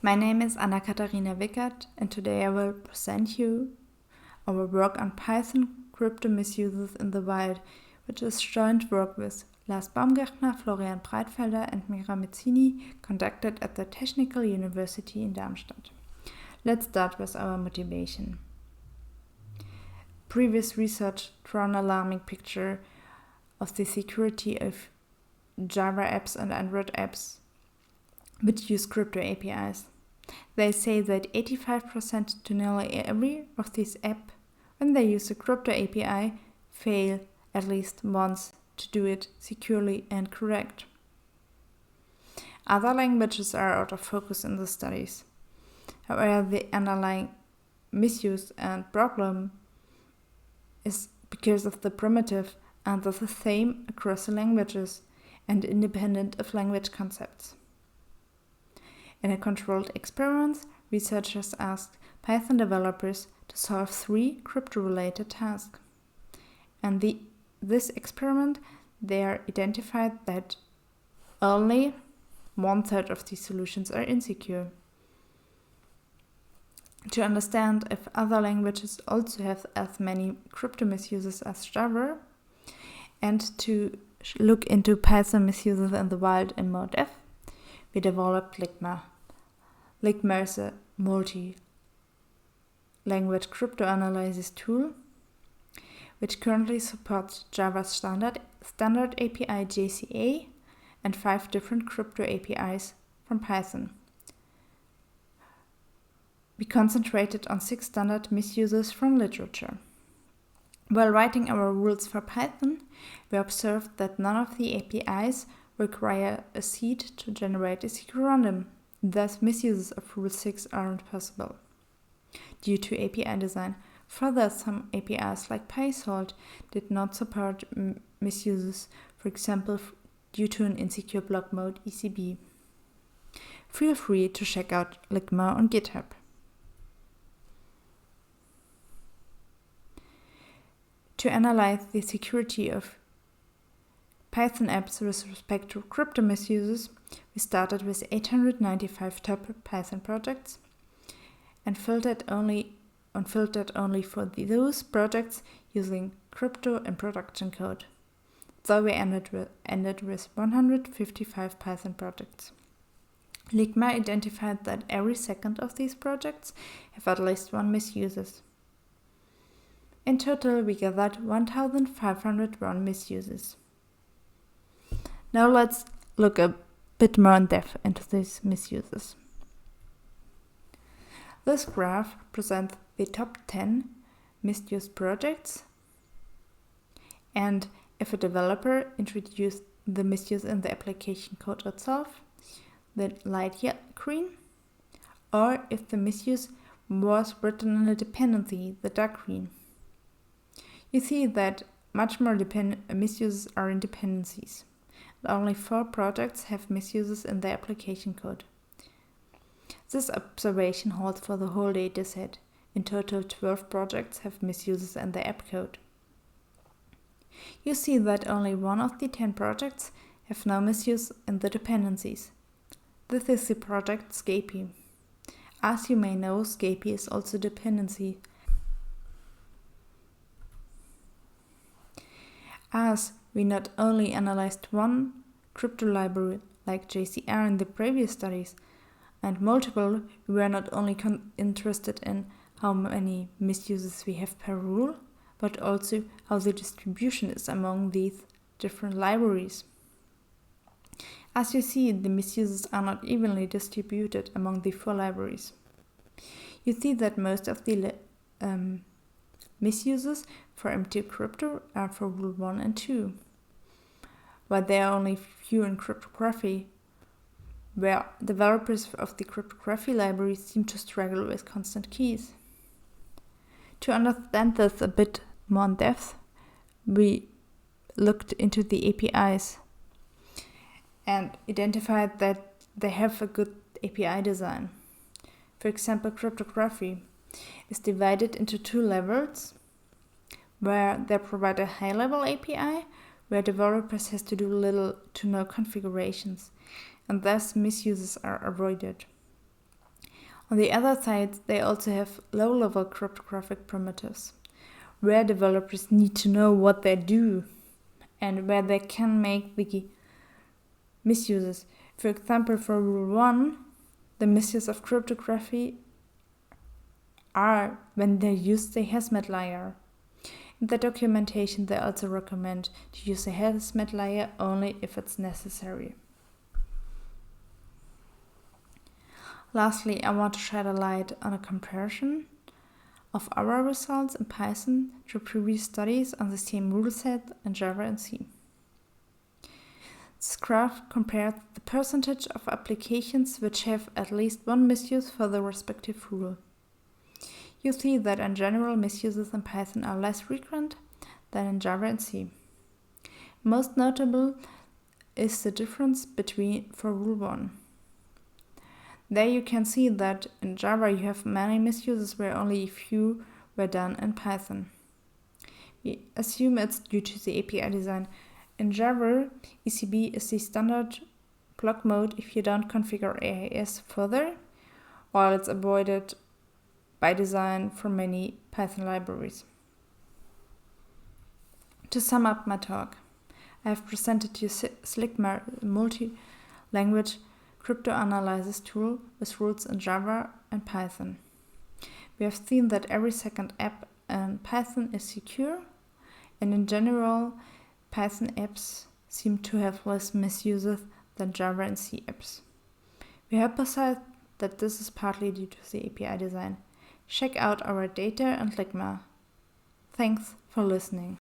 My name is Anna-Katharina Wickert, and today I will present you our work on Python crypto misuses in the wild, which is joint work with Lars Baumgärtner, Florian Breitfelder and Mira Mezini, conducted at the Technical University in Darmstadt. Let's start with our motivation. Previous research drew an alarming picture of the security of Java apps and Android apps which use crypto APIs. They say that 85% to nearly every of these apps, when they use a crypto API, fail at least once to do it securely and correct. Other languages are out of focus in the studies. However, the underlying misuse and problem is because of the primitive and the same across the languages and independent of language concepts. In a controlled experiment, researchers asked Python developers to solve 3 crypto-related tasks. And this experiment, they identified that only 1/3 of these solutions are insecure. To understand if other languages also have as many crypto misuses as Java, and to look into Python misuses in the wild in more depth, we developed LICMA. LICMA is a multi-language crypto analysis tool which currently supports Java's standard API JCA and 5 different crypto APIs from Python. We concentrated on 6 standard misuses from literature. While writing our rules for Python, we observed that none of the APIs require a seed to generate a secure random. Thus, misuses of Rule 6 aren't possible due to API design. Further, some APIs like PySalt did not support misuses, for example, due to an insecure block mode ECB. Feel free to check out LICMA on GitHub. To analyze the security of Python apps with respect to crypto misuses, we started with 895 top Python projects and filtered only for those projects using crypto and production code. So we ended with 155 Python projects. LICMA identified that every second of these projects have at least 1 misuses. In total, we gathered 1,501 misuses. Now let's look a bit more in depth into these misuses. This graph presents the top 10 misused projects, and if a developer introduced the misuse in the application code itself, the light green, or if the misuse was written in a dependency, the dark green. You see that much more misuses are in dependencies. Only 4 projects have misuses in their application code. This observation holds for the whole dataset. In total, 12 projects have misuses in their app code. You see that only 1 of the 10 projects have no misuse in the dependencies. This is the project Scapy. As you may know, Scapy is also a dependency. As we not only analyzed 1 crypto library like JCR in the previous studies, and multiple, we were not only interested in how many misuses we have per rule, but also how the distribution is among these different libraries. As you see, the misuses are not evenly distributed among the 4 libraries. You see that most of the misuses for MT crypto are for rule 1 and 2, while there are only few in cryptography, where developers of the cryptography library seem to struggle with constant keys. To understand this a bit more in depth, we looked into the APIs and identified that they have a good API design. For example, cryptography is divided into 2 levels, where they provide a high-level API, where developers has to do little to no configurations, and thus misuses are avoided. On the other side, they also have low-level cryptographic primitives, where developers need to know what they do and where they can make the misuses. For example, for Rule 1, the misuse of cryptography are when they use the hazmat layer. In the documentation, they also recommend to use a hazmat layer only if it's necessary. Lastly, I want to shed a light on a comparison of our results in Python to previous studies on the same rule set in Java and C. This graph compares the percentage of applications which have at least one misuse for the respective rule. You see that in general misuses in Python are less frequent than in Java and C. Most notable is the difference for Rule 1. There you can see that in Java you have many misuses where only a few were done in Python. We assume it's due to the API design. In Java, ECB is the standard block mode if you don't configure AIS further, while it's avoided by design for many Python libraries. To sum up my talk, I have presented you LICMA, a multi-language crypto-analysis tool with roots in Java and Python. We have seen that every second app in Python is secure, and in general, Python apps seem to have less misuses than Java and C apps. We hypothesize that this is partly due to the API design. Check out our data and LICMA. Thanks for listening.